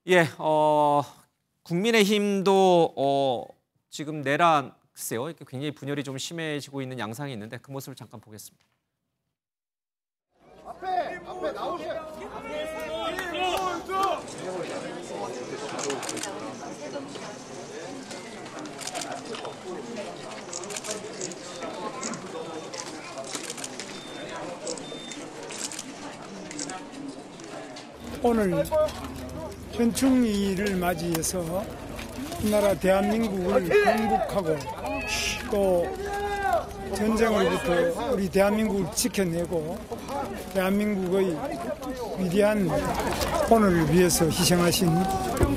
예, 국민의힘도 지금 내란 글쎄요, 이렇게 굉장히 분열이 좀 심해지고 있는 양상이 있는데 그 모습을 잠깐 보겠습니다. 앞에 나오세요. 오늘 현충일을 맞이해서 이 나라 대한민국을 건국하고 또 전쟁으로부터 우리 대한민국을 지켜내고 대한민국의 위대한 오늘을 위해서 희생하신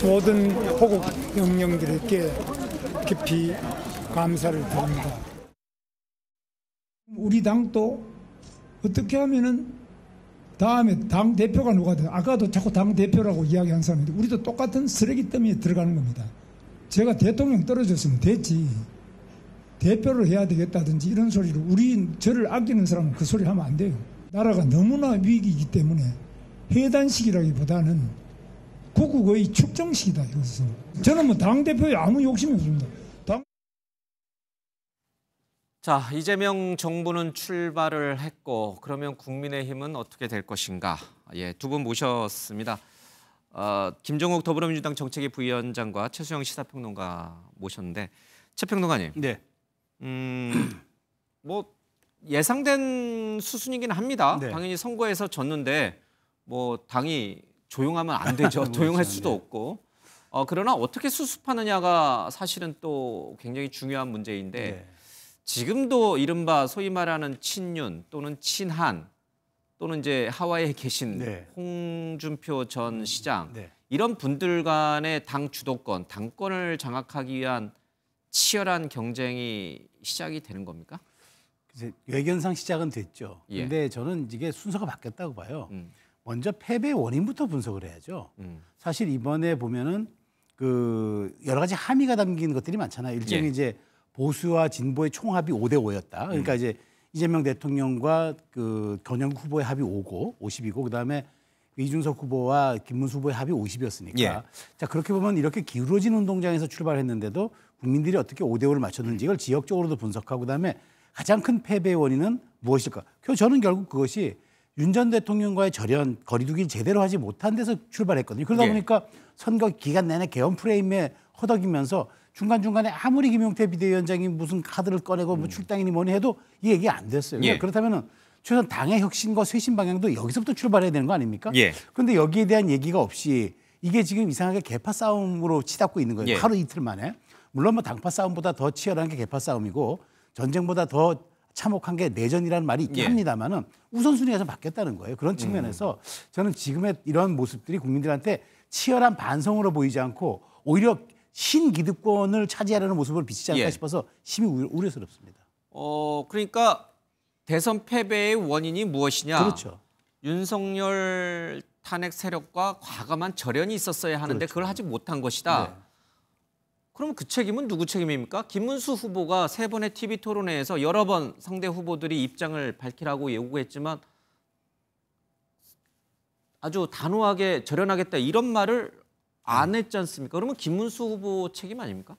모든 호국 영령들에게 깊이 감사를 드립니다. 우리 당도 어떻게 하면은 다음에 당 대표가 누가 돼? 아까도 자꾸 당 대표라고 이야기한 사람인데 우리도 똑같은 쓰레기 더미에 들어가는 겁니다. 제가 대통령 떨어졌으면 됐지. 대표를 해야 되겠다든지 이런 소리를 저를 아끼는 사람은 그 소리 하면 안 돼요. 나라가 너무나 위기이기 때문에 해단식이라기보다는 국국의 축정식이다 이것은. 저는 뭐 당 대표에 아무 욕심이 없습니다. 자, 이재명 정부는 출발을 했고 그러면 국민의힘은 어떻게 될 것인가? 예, 두 분 모셨습니다. 김종욱 더불어민주당 정책위 부위원장과 최수영 시사평론가 모셨는데 최 평론가님. 네. 뭐 예상된 수순이긴 합니다. 네. 당연히 선거에서 졌는데 뭐 당이 조용하면 안 되죠. 조용할 수도 없고. 그러나 어떻게 수습하느냐가 사실은 또 굉장히 중요한 문제인데 네. 지금도 이른바 소위 말하는 친윤 또는 친한 또는 이제 하와이에 계신 네. 홍준표 전 시장 네. 이런 분들 간의 당 주도권, 당권을 장악하기 위한 치열한 경쟁이 시작이 되는 겁니까? 이제 외견상 시작은 됐죠. 예. 근데 저는 이게 순서가 바뀌었다고 봐요. 먼저 패배의 원인부터 분석을 해야죠. 사실 이번에 보면은 그 여러 가지 함의가 담긴 것들이 많잖아요. 일종의 예. 이제 보수와 진보의 총합이 5대5였다. 그러니까 이제 이재명 대통령과 그 권영국 후보의 합이 50이고 그다음에 이준석 후보와 김문수 후보의 합이 50이었으니까. 예. 자, 그렇게 보면 이렇게 기울어진 운동장에서 출발했는데도 국민들이 어떻게 5대5를 맞췄는지 이걸 지역적으로도 분석하고 그다음에 가장 큰 패배의 원인은 무엇일까? 저는 결국 그것이 윤 전 대통령과의 절연, 거리두기를 제대로 하지 못한 데서 출발했거든요. 그러다 예. 보니까 선거 기간 내내 개헌 프레임에 허덕이면서 중간중간에 아무리 김용태 비대위원장이 무슨 카드를 꺼내고 뭐 출당이니 뭐니 해도 이 얘기 안 됐어요. 예. 그렇다면 최소한 당의 혁신과 쇄신 방향도 여기서부터 출발해야 되는 거 아닙니까? 예. 그런데 여기에 대한 얘기가 없이 이게 지금 이상하게 계파 싸움으로 치닫고 있는 거예요. 예. 하루 이틀 만에. 물론 뭐 당파 싸움보다 더 치열한 게 계파 싸움이고 전쟁보다 더 참혹한 게 내전이라는 말이 있긴 예. 합니다만은 우선순위가 좀 바뀌었다는 거예요. 그런 측면에서 저는 지금의 이런 모습들이 국민들한테 치열한 반성으로 보이지 않고 오히려 신기득권을 차지하려는 모습을 비치지 않을까 예. 싶어서 심히 우려스럽습니다. 그러니까 대선 패배의 원인이 무엇이냐? 그렇죠. 윤석열 탄핵 세력과 과감한 절연이 있었어야 하는데 그렇죠. 그걸 하지 못한 것이다. 네. 그럼 그 책임은 누구 책임입니까? 김문수 후보가 3번의 TV 토론회에서 여러 번 상대 후보들이 입장을 밝히라고 요구했지만 아주 단호하게 절연하겠다 이런 말을 안 했지 않습니까? 그러면 김문수 후보 책임 아닙니까?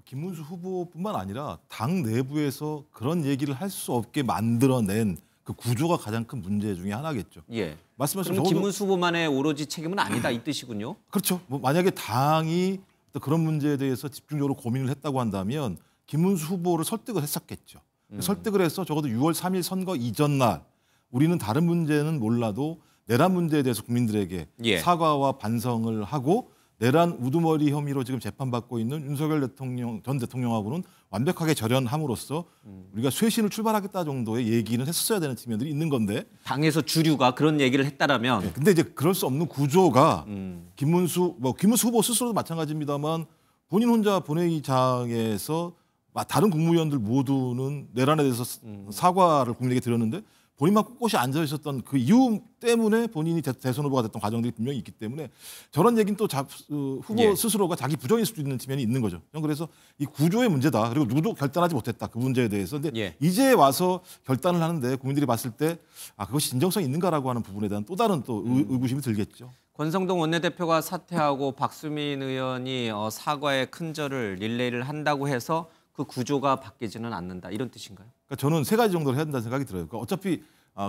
김문수 후보뿐만 아니라 당 내부에서 그런 얘기를 할 수 없게 만들어낸 그 구조가 가장 큰 문제 중에 하나겠죠. 예. 말씀하신 그럼 김문수 후보만의 오로지 책임은 아니다 이 뜻이군요. 그렇죠. 뭐 만약에 당이 또 그런 문제에 대해서 집중적으로 고민을 했다고 한다면 김문수 후보를 설득을 했었겠죠. 설득을 해서 적어도 6월 3일 선거 이전 날 우리는 다른 문제는 몰라도 내란 문제에 대해서 국민들에게 예. 사과와 반성을 하고 내란 우두머리 혐의로 지금 재판받고 있는 윤석열 전 대통령하고는 완벽하게 절연함으로써 우리가 쇄신을 출발하겠다 정도의 얘기는 했었어야 되는 측면들이 있는 건데 당에서 주류가 그런 얘기를 했다라면 근데 이제 그럴 수 없는 구조가 김문수 후보 스스로도 마찬가지입니다만 본인 혼자 본회의장에서 다른 국무위원들 모두는 내란에 대해서 사과를 국민에게 드렸는데 본인만 꼿꼿이 앉아 있었던 그 이유 때문에 본인이 대선 후보가 됐던 과정들이 분명히 있기 때문에 저런 얘기는 또 후보 예. 스스로가 자기 부정일 수도 있는 측면이 있는 거죠. 저는 그래서 이 구조의 문제다. 그리고 누구도 결단하지 못했다. 그 문제에 대해서. 근데 예. 이제 와서 결단을 하는데 국민들이 봤을 때 그것이 진정성이 있는가라고 하는 부분에 대한 또 다른 또 의구심이 들겠죠. 권성동 원내대표가 사퇴하고 박수민 의원이 사과의 큰절을 릴레이를 한다고 해서 그 구조가 바뀌지는 않는다. 이런 뜻인가요? 그러니까 저는 세 가지 정도를 해야 된다는 생각이 들어요. 그러니까 어차피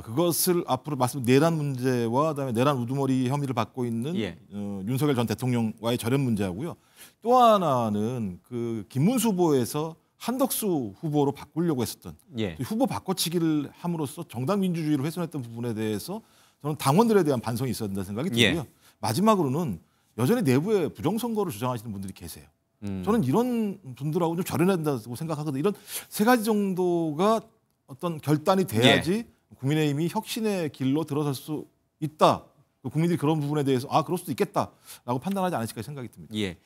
그것을 앞으로 말씀 내란 문제와 그다음에 내란 우두머리 혐의를 받고 있는 예. 윤석열 전 대통령과의 절연 문제하고요. 또 하나는 그 김문수 후보에서 한덕수 후보로 바꾸려고 했었던 예. 후보 바꿔치기를 함으로써 정당 민주주의를 훼손했던 부분에 대해서 저는 당원들에 대한 반성이 있어야 된다는 생각이 들고요. 예. 마지막으로는 여전히 내부에 부정선거를 주장하시는 분들이 계세요. 저는 이런 분들하고 좀 절연해야 된다고 생각하거든요. 이런 세 가지 정도가 어떤 결단이 돼야지 국민의힘이 혁신의 길로 들어설 수 있다. 국민들이 그런 부분에 대해서 그럴 수도 있겠다라고 판단하지 않으실까 생각이 듭니다. 예.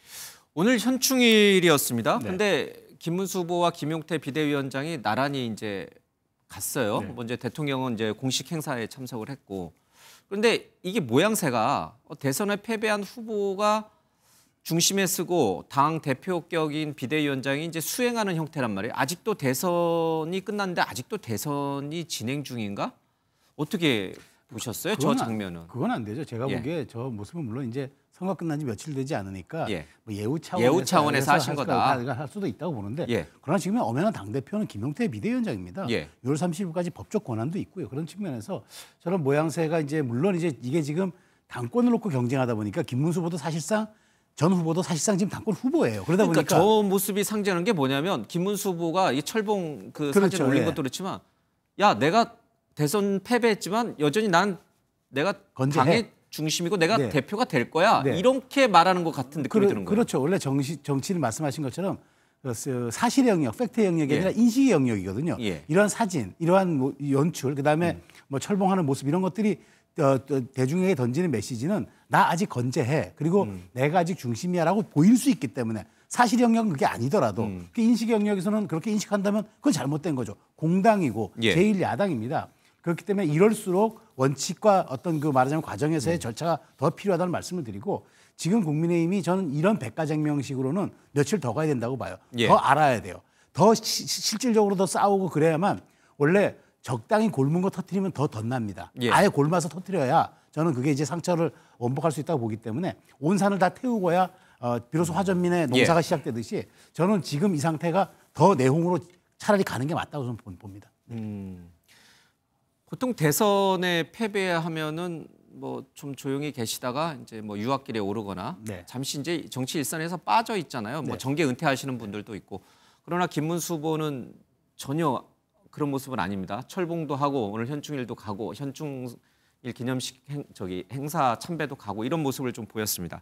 오늘 현충일이었습니다. 네. 근데 김문수 후보와 김용태 비대위원장이 나란히 이제 갔어요. 네. 먼저 대통령은 이제 공식 행사에 참석을 했고. 그런데 이게 모양새가 대선에 패배한 후보가 중심에 쓰고 당 대표격인 비대위원장이 이제 수행하는 형태란 말이에요. 아직도 대선이 끝났는데 아직도 대선이 진행 중인가? 어떻게 보셨어요? 저 장면은. 그건 안 되죠. 제가 예. 보기에 저 모습은 물론 이제 선거 끝난 지 며칠 되지 않으니까 예. 뭐 예우 차원에서 하신 거다. 할 수도 있다고 보는데 예. 그러나 지금 엄연한 당대표는 김용태 비대위원장입니다. 예. 6월 30일까지 법적 권한도 있고요. 그런 측면에서 저런 모양새가 이제 물론 이제 이게 지금 당권을 놓고 경쟁하다 보니까 김문수 후보도 사실상 전 후보도 사실상 지금 당권 후보예요. 그러다 그러니까 보니까 저 모습이 상징하는 게 뭐냐면 김문수 후보가 이 철봉 그 그렇죠. 사진을 올린 예. 것도 그렇지만 야 내가 대선 패배했지만 여전히 내가 건재해. 당의 중심이고 내가 네. 대표가 될 거야. 네. 이렇게 말하는 것 같은 느낌이 드는 거예요. 그렇죠. 원래 정치를 말씀하신 것처럼 사실의 영역, 팩트의 영역이 예. 아니라 인식의 영역이거든요. 예. 이러한 사진, 이러한 뭐 연출, 그다음에 뭐 철봉하는 모습 이런 것들이 대중에게 던지는 메시지는 나 아직 건재해. 그리고 내가 아직 중심이야라고 보일 수 있기 때문에 사실 영역은 그게 아니더라도 그 인식 영역에서는 그렇게 인식한다면 그건 잘못된 거죠. 공당이고 예. 제1야당입니다. 그렇기 때문에 이럴수록 원칙과 어떤 그 말하자면 과정에서의 절차가 더 필요하다는 말씀을 드리고 지금 국민의힘이 저는 이런 백가쟁명식으로는 며칠 더 가야 된다고 봐요. 예. 더 알아야 돼요. 더 실질적으로 더 싸우고 그래야만 원래 적당히 골문 거 터뜨리면 더 덧납니다. 예. 아예 골마서 터뜨려야 저는 그게 이제 상처를 원복할 수 있다고 보기 때문에 온 산을 다 태우고야 비로소 화전민의 농사가 시작되듯이 저는 지금 이 상태가 더 내홍으로 차라리 가는 게 맞다고 저는 봅니다. 보통 대선에 패배하면은 뭐 좀 조용히 계시다가 이제 뭐 유학길에 오르거나 네. 잠시 이제 정치 일선에서 빠져 있잖아요. 뭐 네. 정계 은퇴하시는 분들도 있고. 그러나 김문수 후보는 전혀 그런 모습은 아닙니다. 철봉도 하고 오늘 현충일도 가고 현충일 기념식 행사 참배도 가고 이런 모습을 좀 보였습니다.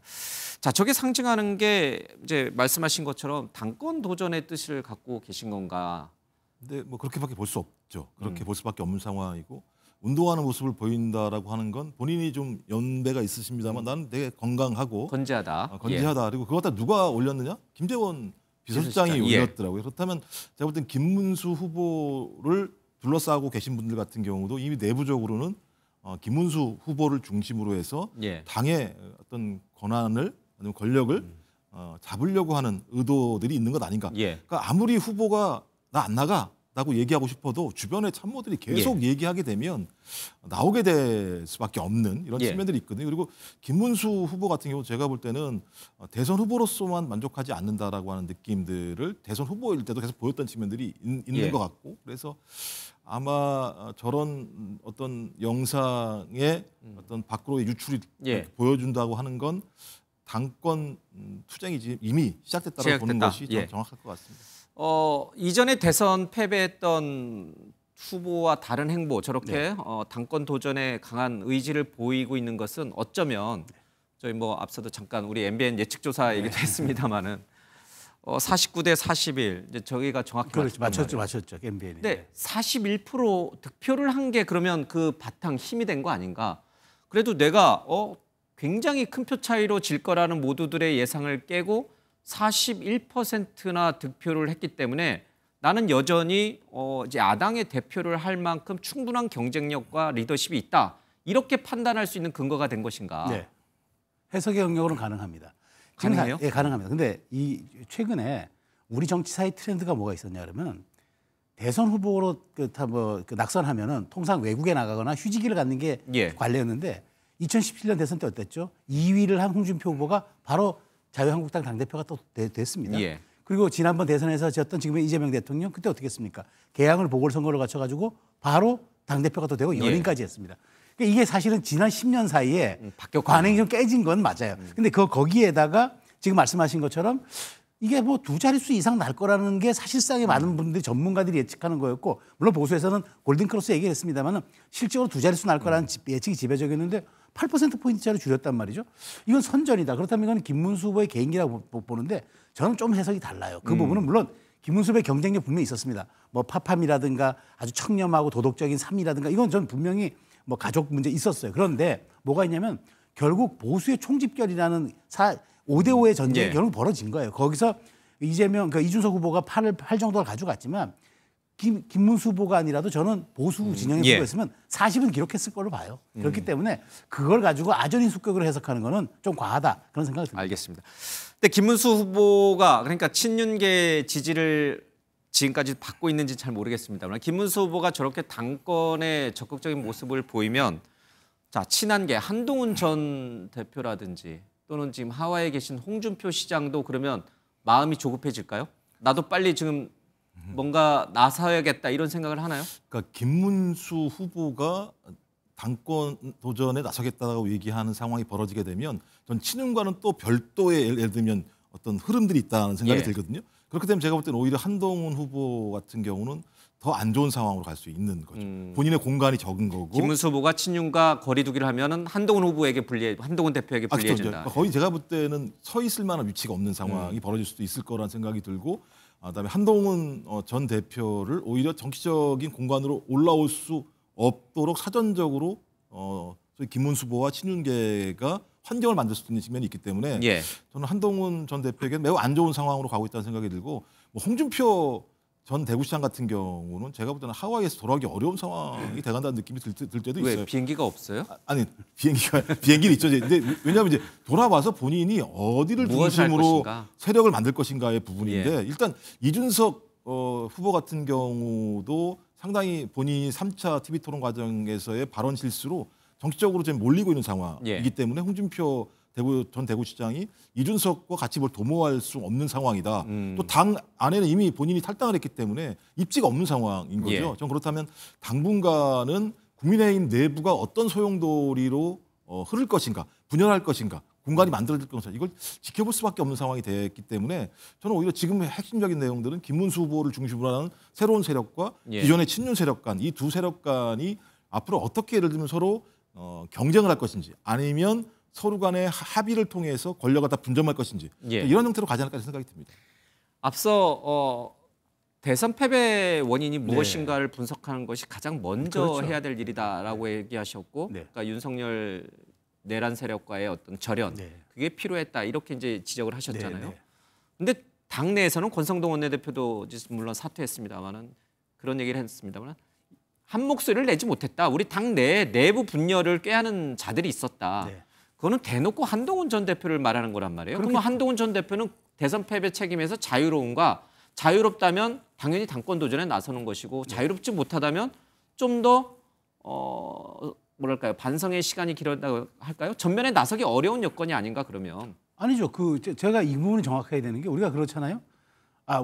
자, 저게 상징하는 게 이제 말씀하신 것처럼 당권 도전의 뜻을 갖고 계신 건가? 근데 뭐 그렇게밖에 볼 수 없죠. 그렇게 볼 수밖에 없는 상황이고 운동하는 모습을 보인다라고 하는 건 본인이 좀 연배가 있으십니다만 나는 되게 건강하고 건재하다. 건재하다. 그리고 그거 다 누가 올렸느냐? 김재원 비서실장이 비서실장. 예. 올렸더라고요. 그렇다면 제가 볼 땐 김문수 후보를 둘러싸고 계신 분들 같은 경우도 이미 내부적으로는 김문수 후보를 중심으로 해서 예. 당의 어떤 권한을 아니면 권력을 잡으려고 하는 의도들이 있는 것 아닌가. 예. 그러니까 아무리 후보가 나 안 나가라고 얘기하고 싶어도 주변의 참모들이 계속 얘기하게 되면 나오게 될 수밖에 없는 이런 예. 측면들이 있거든요. 그리고 김문수 후보 같은 경우 제가 볼 때는 대선 후보로서만 만족하지 않는다라고 하는 느낌들을 대선 후보일 때도 계속 보였던 측면들이 있는 예. 것 같고 그래서 아마 저런 어떤 영상의 어떤 밖으로의 유출이 예. 보여준다고 하는 건 당권 투쟁이 이미 시작됐다고 보는 시작됐다. 것이 예. 정확할 것 같습니다. 이전에 대선 패배했던 후보와 다른 행보 저렇게 당권 도전에 강한 의지를 보이고 있는 것은 어쩌면 저희 뭐 앞서도 잠깐 우리 MBN 예측조사 얘기도 했습니다마는 49대 41 이제 저희가 정확히 그렇죠. 맞췄단 맞췄죠. MBN이. 근데 41% 득표를 한 게 그러면 그 바탕 힘이 된 거 아닌가? 그래도 내가 굉장히 큰 표 차이로 질 거라는 모두들의 예상을 깨고 41%나 득표를 했기 때문에 나는 여전히 이제 야당의 대표를 할 만큼 충분한 경쟁력과 리더십이 있다. 이렇게 판단할 수 있는 근거가 된 것인가? 네. 해석의 영역으로는 가능합니다. 가능해요? 예, 가능합니다. 근데 이 최근에 우리 정치사의 트렌드가 뭐가 있었냐 그러면 대선 후보로 낙선하면은 통상 외국에 나가거나 휴직기를 갖는 게 예. 관례였는데 2017년 대선 때 어땠죠? 2위를 한 홍준표 후보가 바로 자유한국당 당대표가 또 됐습니다. 예. 그리고 지난번 대선에서 졌던 지금의 이재명 대통령 그때 어떻게 했습니까? 개항을 보궐선거를 거쳐가지고 바로 당대표가 또 되고 연임까지 했습니다. 그러니까 이게 사실은 지난 10년 사이에 관행이 좀 깨진 건 맞아요. 근데 거기에다가 지금 말씀하신 것처럼 이게 뭐 두 자릿수 이상 날 거라는 게 사실상의 많은 분들이 전문가들이 예측하는 거였고 물론 보수에서는 골든크로스 얘기를 했습니다만 실제로 두 자릿수 날 거라는 예측이 지배적이었는데 8%포인트짜리 줄였단 말이죠. 이건 선전이다. 그렇다면 이건 김문수 후보의 개인기라고 보는데 저는 좀 해석이 달라요. 그 부분은 물론 김문수 후보의 경쟁력 분명히 있었습니다. 뭐 파팜이라든가 아주 청렴하고 도덕적인 삶이라든가 이건 저는 분명히 뭐 가족 문제 있었어요. 그런데 뭐가 있냐면 결국 보수의 총집결이라는 5대5의 전쟁이 결국 벌어진 거예요. 거기서 이재명, 이준석 후보가 8 정도를 가져갔지만 김문수 후보가 아니라도 저는 보수 진영의 후보였으면 40은 기록했을 걸로 봐요. 그렇기 때문에 그걸 가지고 아전인 습격으로 해석하는 거는 좀 과하다 그런 생각이 듭니다. 알겠습니다. 근데 김문수 후보가 그러니까 친윤계 지지를 지금까지 받고 있는지 잘 모르겠습니다만 김문수 후보가 저렇게 당권에 적극적인 모습을 보이면 자 친한계 한동훈 전 대표라든지 또는 지금 하와이에 계신 홍준표 시장도 그러면 마음이 조급해질까요? 나도 빨리 지금 뭔가 나서야겠다 이런 생각을 하나요? 그러니까 김문수 후보가 당권 도전에 나서겠다고 얘기하는 상황이 벌어지게 되면 전 친윤과는 또 별도의 예를 들면 어떤 흐름들이 있다는 생각이 들거든요. 그렇기 때문에 제가 볼 때는 오히려 한동훈 후보 같은 경우는 더 안 좋은 상황으로 갈 수 있는 거죠. 본인의 공간이 적은 거고. 김문수 후보가 친윤과 거리두기를 하면은 한동훈 후보에게 한동훈 대표에게 불리해진다. 그렇죠. 거의 제가 볼 때는 서 있을 만한 위치가 없는 상황이 벌어질 수도 있을 거라는 생각이 들고 그다음에 한동훈 전 대표를 오히려 정치적인 공간으로 올라올 수 없도록 사전적으로 소위 김문수 후보와 친윤계가 환경을 만들 수 있는 측면이 있기 때문에 저는 한동훈 전 대표에게는 매우 안 좋은 상황으로 가고 있다는 생각이 들고 뭐 홍준표 전 대구시장 같은 경우는 제가 볼 때는 하와이에서 돌아오기 어려운 상황이 돼간다는 느낌이 들 때도 있어요. 왜 비행기가 없어요? 아니 비행기는 있죠. 근데 왜냐하면 이제 돌아와서 본인이 어디를 중심으로 세력을 만들 것인가의 부분인데 일단 이준석 후보 같은 경우도 상당히 본인이 3차 TV 토론 과정에서의 발언 실수로 정치적으로 지금 몰리고 있는 상황이기 때문에 홍준표 전 대구시장이 이준석과 같이 뭘 도모할 수 없는 상황이다. 또 당 안에는 이미 본인이 탈당을 했기 때문에 입지가 없는 상황인 거죠. 전 그렇다면 당분간은 국민의힘 내부가 어떤 소용돌이로 흐를 것인가, 분열할 것인가, 공간이 만들어질 것인가 이걸 지켜볼 수밖에 없는 상황이 됐기 때문에 저는 오히려 지금의 핵심적인 내용들은 김문수 후보를 중심으로 하는 새로운 세력과 기존의 친윤 세력 간 이 두 세력 간이 앞으로 어떻게 예를 들면 서로 경쟁을 할 것인지 아니면 서로 간의 합의를 통해서 권력을 다 분점할 것인지 이런 형태로 가지 않을까 생각이 듭니다. 앞서 대선 패배 원인이 무엇인가를 분석하는 것이 가장 먼저 해야 될 일이다라고 얘기하셨고 그러니까 윤석열 내란 세력과의 어떤 절연 그게 필요했다 이렇게 이제 지적을 하셨잖아요. 근데 당내에서는 권성동 원내대표도 물론 사퇴했습니다만은 그런 얘기를 했습니다만 한 목소리를 내지 못했다. 우리 당 내부 분열을 꾀하는 자들이 있었다. 그거는 대놓고 한동훈 전 대표를 말하는 거란 말이에요. 그러면 한동훈 전 대표는 대선 패배 책임에서 자유로운가? 자유롭다면 당연히 당권 도전에 나서는 것이고 자유롭지 못하다면 좀 더 뭐랄까요 반성의 시간이 길었다고 할까요? 전면에 나서기 어려운 여건이 아닌가 그러면 아니죠. 제가 이 부분이 정확해야 되는 게 우리가 그렇잖아요.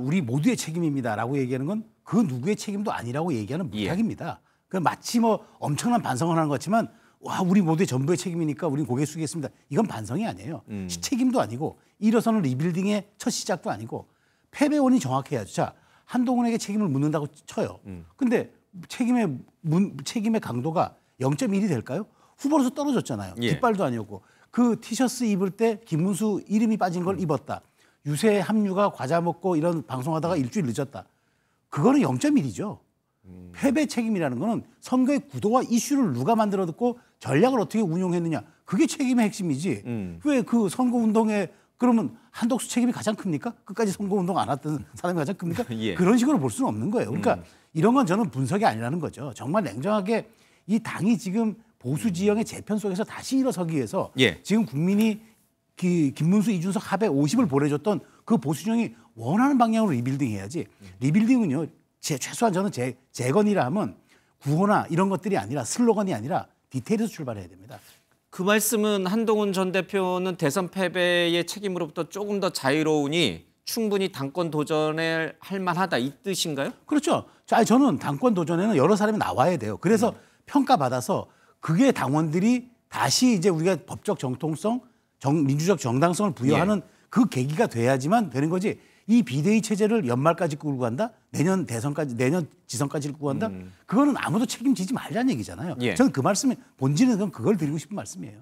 우리 모두의 책임입니다라고 얘기하는 건 그 누구의 책임도 아니라고 얘기하는 부탁입니다. 그 마치 뭐 엄청난 반성을 하는 것 같지만 와 우리 모두의 전부의 책임이니까 우리는 고개 숙이겠습니다. 이건 반성이 아니에요. 책임도 아니고 일어서는 리빌딩의 첫 시작도 아니고 패배원이 정확해야죠. 자 한동훈에게 책임을 묻는다고 쳐요. 근데 책임의 강도가 0.1이 될까요? 후보로서 떨어졌잖아요. 깃발도 아니었고 그 티셔츠 입을 때 김문수 이름이 빠진 걸 입었다. 유세 합류가 과자 먹고 이런 방송하다가 일주일 늦었다. 그거는 0.1이죠. 패배 책임이라는 거는 선거의 구도와 이슈를 누가 만들어 듣고 전략을 어떻게 운용했느냐. 그게 책임의 핵심이지. 왜 그 선거운동에 그러면 한덕수 책임이 가장 큽니까? 끝까지 선거운동 안 했던 사람이 가장 큽니까? 예. 그런 식으로 볼 수는 없는 거예요. 그러니까 이런 건 저는 분석이 아니라는 거죠. 정말 냉정하게 이 당이 지금 보수 지형의 재편 속에서 다시 일어서기 위해서 예. 지금 국민이 김문수, 이준석 합에 50을 보내줬던 그 보수 지형이 원하는 방향으로 리빌딩 해야지. 리빌딩은요, 최소한 저는 재건이라 하면 구호나 이런 것들이 아니라 슬로건이 아니라 디테일에서 출발해야 됩니다. 그 말씀은 한동훈 전 대표는 대선 패배의 책임으로부터 조금 더 자유로우니 충분히 당권 도전을 할 만하다 이 뜻인가요? 그렇죠. 저는 당권 도전에는 여러 사람이 나와야 돼요. 그래서 평가받아서 그게 당원들이 다시 이제 우리가 법적 정통성, 민주적 정당성을 부여하는 그 계기가 돼야지만 되는 거지. 이 비대위 체제를 연말까지 끌고 간다? 내년 대선까지, 내년 지선까지 끌고 간다? 그거는 아무도 책임지지 말자는 얘기잖아요. 예. 저는 그 말씀이 본질은 그걸 드리고 싶은 말씀이에요.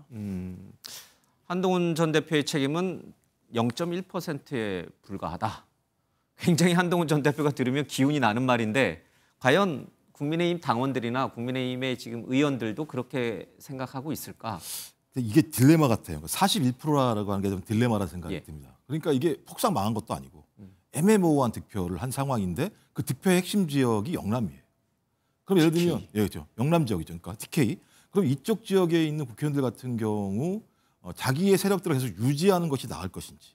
한동훈 전 대표의 책임은 0.1%에 불과하다. 굉장히 한동훈 전 대표가 들으면 기운이 나는 말인데 과연 국민의힘 당원들이나 국민의힘의 지금 의원들도 그렇게 생각하고 있을까? 이게 딜레마 같아요. 41%라고 하는 게 좀 딜레마라 생각이 예. 듭니다. 그러니까 이게 폭삭 망한 것도 아니고 애매모호한 득표를 한 상황인데 그 득표의 핵심 지역이 영남이에요. 그럼 예를 들면 그렇죠. 영남 지역이죠. 그러니까 TK. 그럼 이쪽 지역에 있는 국회의원들 같은 경우 자기의 세력들을 계속 유지하는 것이 나을 것인지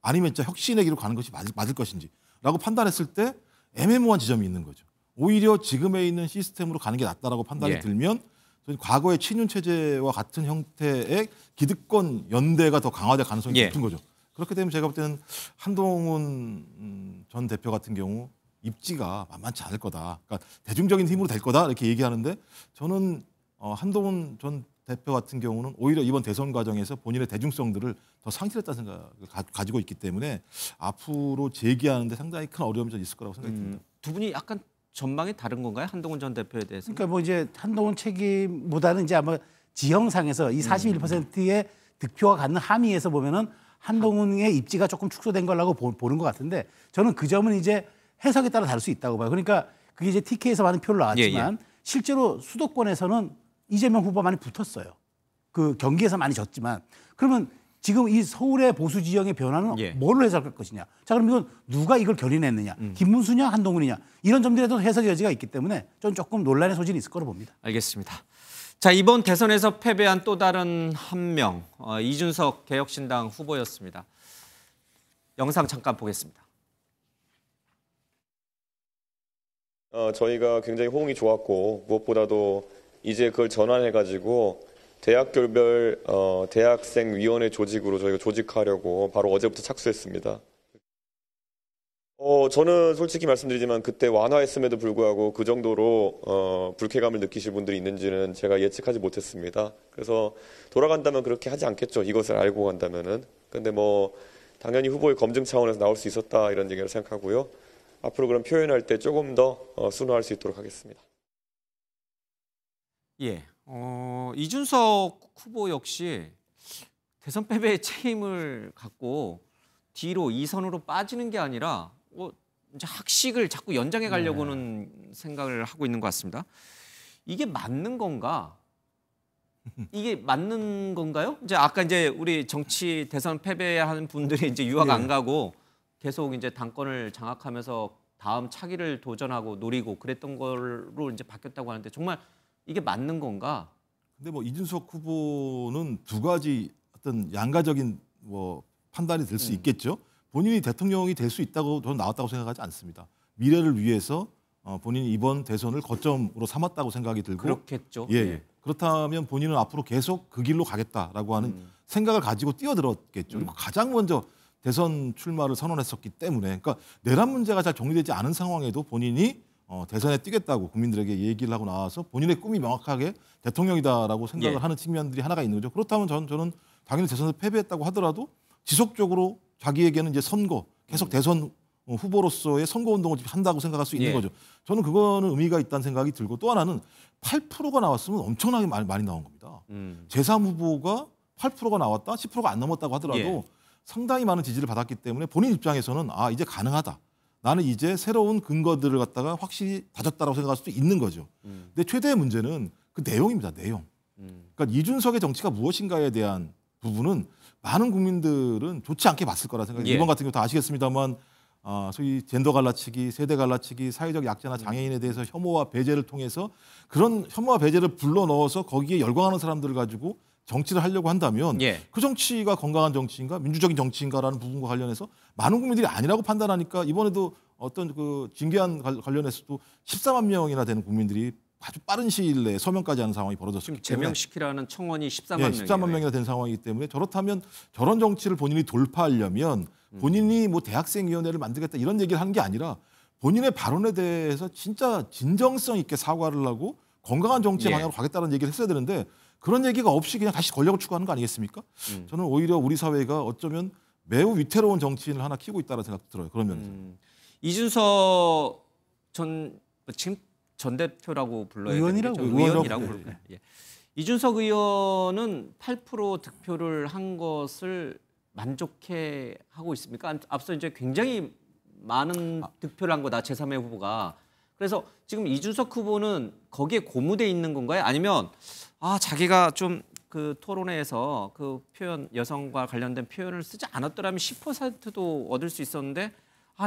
아니면 진짜 혁신의 길로 가는 것이 맞을 것인지라고 판단했을 때 애매모호한 지점이 있는 거죠. 오히려 지금에 있는 시스템으로 가는 게 낫다라고 판단이 들면 과거의 친윤 체제와 같은 형태의 기득권 연대가 더 강화될 가능성이 높은 거죠. 그렇게 되면 제가 볼 때는 한동훈 전 대표 같은 경우 입지가 만만치 않을 거다. 그러니까 대중적인 힘으로 될 거다 이렇게 얘기하는데 저는 한동훈 전 대표 같은 경우는 오히려 이번 대선 과정에서 본인의 대중성들을 더 상실했다는 생각을 가지고 있기 때문에 앞으로 재기하는데 상당히 큰 어려움이 있을 거라고 생각이 듭니다. 두 분이 약간 전망이 다른 건가요? 한동훈 전 대표에 대해서? 그러니까 뭐 이제 한동훈 책임보다는 이제 아마 지형상에서 이 41%의 득표가 갖는 함의에서 보면은 한동훈의 입지가 조금 축소된 거라고 보는 것 같은데 저는 그 점은 이제 해석에 따라 다를 수 있다고 봐요. 그러니까 그게 이제 TK에서 많은 표를 나왔지만 실제로 수도권에서는 이재명 후보가 많이 붙었어요. 그 경기에서 많이 졌지만 그러면 지금 이 서울의 보수 지형의 변화는 뭘로 해석할 것이냐. 자, 그럼 이건 누가 이걸 견인했느냐. 김문수냐 한동훈이냐. 이런 점들에도 해석 여지가 있기 때문에 좀 조금 논란의 소진이 있을 거로 봅니다. 알겠습니다. 자, 이번 대선에서 패배한 또 다른 한 명, 이준석 개혁신당 후보였습니다. 영상 잠깐 보겠습니다. 저희가 굉장히 호응이 좋았고 무엇보다도 이제 그걸 전환해가지고 대학교별 대학생위원회 조직으로 저희가 조직하려고 바로 어제부터 착수했습니다. 저는 솔직히 말씀드리지만 그때 완화했음에도 불구하고 그 정도로 불쾌감을 느끼실 분들이 있는지는 제가 예측하지 못했습니다. 그래서 돌아간다면 그렇게 하지 않겠죠. 이것을 알고 간다면은. 근데 뭐 당연히 후보의 검증 차원에서 나올 수 있었다 이런 얘기를 생각하고요. 앞으로 그런 표현할 때 조금 더 순화할 수 있도록 하겠습니다. 예, 이준석 후보 역시 대선 패배의 책임을 갖고 뒤로 2선으로 빠지는 게 아니라 이제 학식을 자꾸 연장해 가려고는 생각을 하고 있는 것 같습니다. 이게 맞는 건가? 이게 맞는 건가요? 이제 아까 이제 우리 정치 대선 패배하는 분들이 이제 유학 안 가고 계속 이제 당권을 장악하면서 다음 차기를 도전하고 노리고 그랬던 걸로 이제 바뀌었다고 하는데 정말 이게 맞는 건가? 근데 뭐 이준석 후보는 두 가지 어떤 양가적인 뭐 판단이 될 수 있겠죠. 본인이 대통령이 될 수 있다고 저는 나왔다고 생각하지 않습니다. 미래를 위해서 본인이 이번 대선을 거점으로 삼았다고 생각이 들고 그렇겠죠. 예. 그렇다면 본인은 앞으로 계속 그 길로 가겠다라고 하는 생각을 가지고 뛰어들었겠죠. 그리고 가장 먼저 대선 출마를 선언했었기 때문에 그러니까 내란 문제가 잘 정리되지 않은 상황에도 본인이 대선에 뛰겠다고 국민들에게 얘기를 하고 나와서 본인의 꿈이 명확하게 대통령이다라고 생각을 하는 측면들이 하나가 있는 거죠. 그렇다면 저는 당연히 대선에서 패배했다고 하더라도 지속적으로 자기에게는 이제 선거, 계속 대선 후보로서의 선거운동을 한다고 생각할 수 있는 거죠. 저는 그거는 의미가 있다는 생각이 들고 또 하나는 8%가 나왔으면 엄청나게 많이 나온 겁니다. 제3후보가 8%가 나왔다, 10%가 안 넘었다고 하더라도 상당히 많은 지지를 받았기 때문에 본인 입장에서는 이제 가능하다. 나는 이제 새로운 근거들을 갖다가 확실히 다졌다라고 생각할 수도 있는 거죠. 근데 최대의 문제는 그 내용입니다. 내용. 그러니까 이준석의 정치가 무엇인가에 대한 부분은 많은 국민들은 좋지 않게 봤을 거라 생각해요. 예. 이번 같은 경우 다 아시겠습니다만 소위 젠더 갈라치기, 세대 갈라치기, 사회적 약자나 장애인에 대해서 혐오와 배제를 통해서 그런 혐오와 배제를 불러넣어서 거기에 열광하는 사람들을 가지고 정치를 하려고 한다면 예. 그 정치가 건강한 정치인가 민주적인 정치인가라는 부분과 관련해서 많은 국민들이 아니라고 판단하니까 이번에도 어떤 그 징계안 관련해서도 14만 명이나 되는 국민들이 아주 빠른 시일 내에 서명까지 하는 상황이 벌어졌기 때문에 제명시키라는 청원이 14만 예, 명이에요. 14만 명이나 된 상황이기 때문에 저렇다면 저런 정치를 본인이 돌파하려면 본인이 뭐 대학생위원회를 만들겠다 이런 얘기를 하는 게 아니라 본인의 발언에 대해서 진짜 진정성 있게 사과를 하고 건강한 정치의 예. 방향으로 가겠다는 얘기를 했어야 되는데 그런 얘기가 없이 그냥 다시 권력을 추구하는 거 아니겠습니까? 저는 오히려 우리 사회가 어쩌면 매우 위태로운 정치인을 하나 키우고 있다는 생각도 들어요. 그런 면에서. 이준석 지금 전 대표라고 불러야 의원이라고 되겠죠? 의원이라고 부르고. 예. 이준석 의원은 8% 득표를 한 것을 만족해 하고 있습니까? 앞서 이제 굉장히 많은 득표를 한 거다 제3의 후보가. 그래서 지금 이준석 후보는 거기에 고무돼 있는 건가요? 아니면 자기가 좀 그 토론회에서 그 표현 여성과 관련된 표현을 쓰지 않았더라면 10%도 얻을 수 있었는데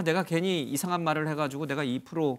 내가 괜히 이상한 말을 해가지고 내가 2%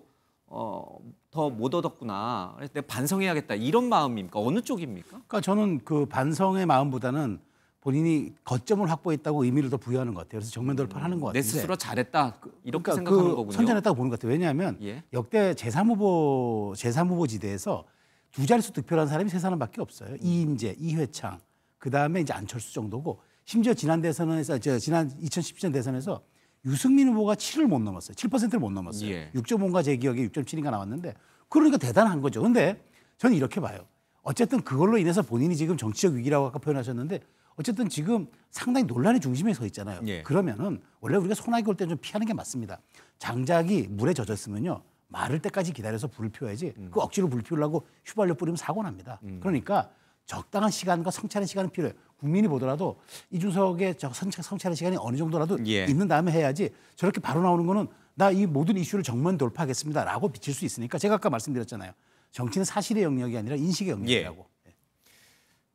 더 못 얻었구나. 그래서 내가 반성해야겠다. 이런 마음입니까? 어느 쪽입니까? 그러니까 저는 그 반성의 마음보다는 본인이 거점을 확보했다고 의미를 더 부여하는 것 같아요. 그래서 정면 돌파를 하는 것 내 같은데. 스스로 잘했다. 이렇게 그러니까 생각하는 그 거군요. 선전했다고 보는 것 같아요. 왜냐하면 예. 역대 제3후보 지대에서 두 자릿수 득표를 한 사람이 세 사람밖에 없어요. 이인재, 이회창, 그 다음에 이제 안철수 정도고 심지어 지난 대선에서 지난 2017년 대선에서 유승민 후보가 7을 못 넘었어요. 7%를 못 넘었어요. 예. 6.5인가 제 기억에 6.7인가 나왔는데 그러니까 대단한 거죠. 근데 저는 이렇게 봐요. 어쨌든 그걸로 인해서 본인이 지금 정치적 위기라고 아까 표현하셨는데 어쨌든 지금 상당히 논란의 중심에 서 있잖아요. 예. 그러면은 원래 우리가 소나기 올 때 좀 피하는 게 맞습니다. 장작이 물에 젖었으면요. 마를 때까지 기다려서 불을 피워야지 그 억지로 불 피우려고 휘발유 뿌리면 사고 납니다. 그러니까 적당한 시간과 성찰의 시간은 필요해요. 국민이 보더라도 이준석의 성찰의 시간이 어느 정도라도 예. 있는 다음에 해야지 저렇게 바로 나오는 거는 나 이 모든 이슈를 정면 돌파하겠습니다라고 비칠 수 있으니까 제가 아까 말씀드렸잖아요. 정치는 사실의 영역이 아니라 인식의 영역이라고.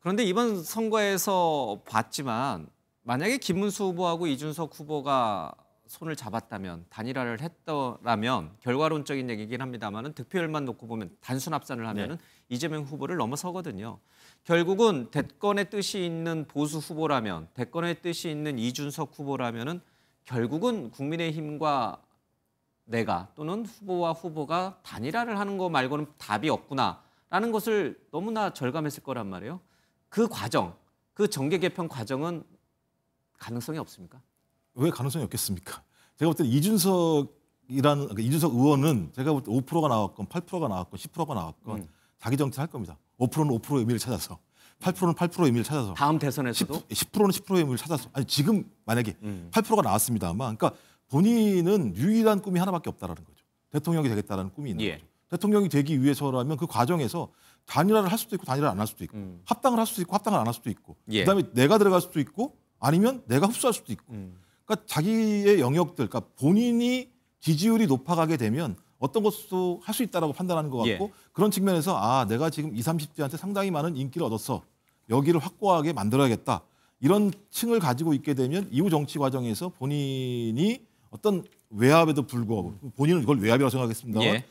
그런데 이번 선거에서 봤지만 만약에 김문수 후보하고 이준석 후보가 손을 잡았다면 단일화를 했더라면 결과론적인 얘기긴 합니다만은 득표율만 놓고 보면 단순 합산을 하면은 이재명 후보를 넘어서거든요. 결국은 대권의 뜻이 있는 보수 후보라면 대권의 뜻이 있는 이준석 후보라면은 결국은 국민의힘과 내가 또는 후보와 후보가 단일화를 하는 거 말고는 답이 없구나라는 것을 너무나 절감했을 거란 말이에요. 그 과정, 그 정계 개편 과정은 가능성이 없습니까? 왜 가능성이 없겠습니까? 제가 볼 때는 이준석 의원은 제가 볼 때 5%가 나왔건 8%가 나왔건 10%가 나왔건 자기 정치를 할 겁니다. 5%는 5%의 의미를 찾아서 8%는 8%의 의미를 찾아서 다음 대선에서도 10%는 10%의 의미를 찾아서 아니 지금 만약에 8%가 나왔습니다만 그러니까 본인은 유일한 꿈이 하나밖에 없다라는 거죠. 대통령이 되겠다라는 꿈이 있는 거죠. 대통령이 되기 위해서라면 그 과정에서 단일화를 할 수도 있고 단일화를 안 할 수도 있고 합당을 할 수도 있고 합당을 안 할 수도 있고 그다음에 내가 들어갈 수도 있고 아니면 내가 흡수할 수도 있고 그러니까 자기의 영역들 그러니까 본인이 지지율이 높아가게 되면 어떤 것도 할 수 있다라고 판단하는 것 같고 그런 측면에서 내가 지금 20, 30대한테 상당히 많은 인기를 얻었어. 여기를 확고하게 만들어야겠다. 이런 층을 가지고 있게 되면 이후 정치 과정에서 본인이 어떤 외압에도 불구하고 본인은 이걸 외압이라고 생각했습니다만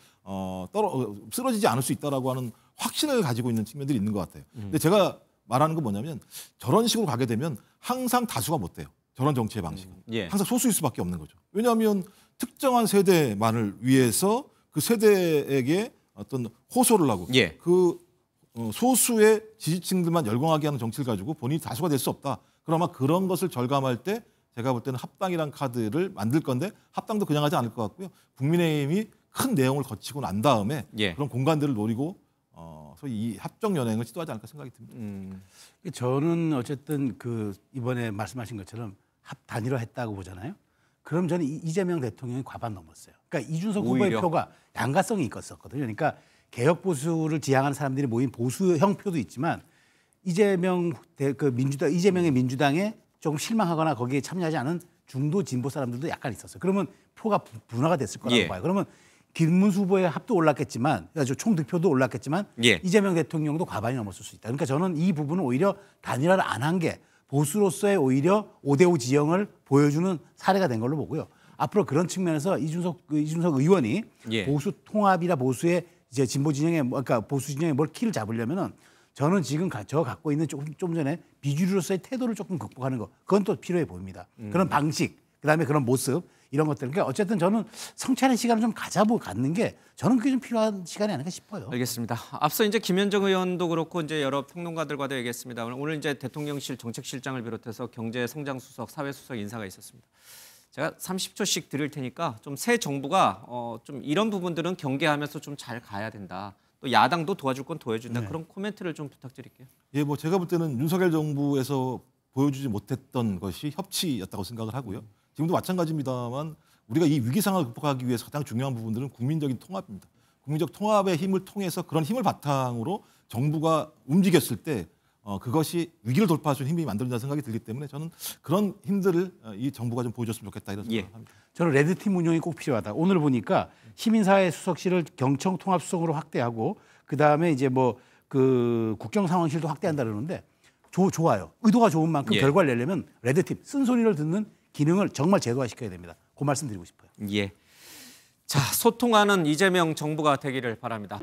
쓰러지지 않을 수 있다라고 하는 확신을 가지고 있는 측면들이 있는 것 같아요. 근데 제가 말하는 건 뭐냐면 저런 식으로 가게 되면 항상 다수가 못 돼요. 저런 정치의 방식은. 항상 소수일 수밖에 없는 거죠. 왜냐하면 특정한 세대만을 위해서 그 세대에게 어떤 호소를 하고 그 소수의 지지층들만 열광하게 하는 정치를 가지고 본인이 다수가 될 수 없다. 그럼 아마 그런 것을 절감할 때 제가 볼 때는 합당이란 카드를 만들 건데 합당도 그냥 하지 않을 것 같고요. 국민의힘이 큰 내용을 거치고 난 다음에 그런 공간들을 노리고 소위 이 합정 연행을 시도하지 않을까 생각이 듭니다. 저는 어쨌든 그 이번에 말씀하신 것처럼 단일화했다고 보잖아요. 그럼 저는 이재명 대통령이 과반 넘었어요. 그러니까 이준석 후보의 표가 양가성이 있었거든요. 그러니까 개혁 보수를 지향하는 사람들이 모인 보수형 표도 있지만 이재명의 민주당에 조금 실망하거나 거기에 참여하지 않은 중도 진보 사람들도 약간 있었어요. 그러면 표가 분화가 됐을 거라고 봐요. 그러면 김문수 후보의 합도 올랐겠지만, 총 득표도 올랐겠지만 이재명 대통령도 과반이 넘었을 수 있다. 그러니까 저는 이 부분은 오히려 단일화를 안 한 게 보수로서의 오히려 5대5 지형을 보여주는 사례가 된 걸로 보고요. 앞으로 그런 측면에서 이준석 의원이 예. 보수 통합이나 보수의 이제 진보 진영에 그러니까 보수 진영에 뭘 키를 잡으려면은 저는 지금 저 갖고 있는 좀 전에 비주류로서의 태도를 조금 극복하는 거 그건 또 필요해 보입니다. 그런 방식 그다음에 그런 모습 이런 것들 그러니까 어쨌든 저는 성찰의 시간을 좀 갖는 게 저는 그게 좀 필요한 시간이 아닌가 싶어요. 알겠습니다. 앞서 이제 김현정 의원도 그렇고 이제 여러 평론가들과도 얘기했습니다. 오늘 이제 대통령실 정책실장을 비롯해서 경제성장수석, 사회수석 인사가 있었습니다. 제가 30초씩 드릴 테니까 좀 새 정부가 좀 이런 부분들은 경계하면서 좀 잘 가야 된다. 또 야당도 도와줄 건 도와준다. 네. 그런 코멘트를 좀 부탁드릴게요. 예, 뭐 제가 볼 때는 윤석열 정부에서 보여주지 못했던 것이 협치였다고 생각을 하고요. 지금도 마찬가지입니다만 우리가 이 위기 상황을 극복하기 위해서 가장 중요한 부분들은 국민적인 통합입니다. 국민적 통합의 힘을 통해서 그런 힘을 바탕으로 정부가 움직였을 때 그것이 위기를 돌파할 수 있는 힘이 만들어진다는 생각이 들기 때문에 저는 그런 힘들을 이 정부가 좀 보여줬으면 좋겠다 이런 생각을 합니다. 저는 레드팀 운영이 꼭 필요하다. 오늘 보니까 시민사회 수석실을 경청 통합수석으로 확대하고 그 다음에 이제 뭐 그 국정상황실도 확대한다 그러는데 좋아요. 의도가 좋은 만큼 예. 결과를 내려면 레드팀 쓴소리를 듣는 기능을 정말 제도화시켜야 됩니다. 그 말씀 드리고 싶어요. 예. 자, 소통하는 이재명 정부가 되기를 바랍니다.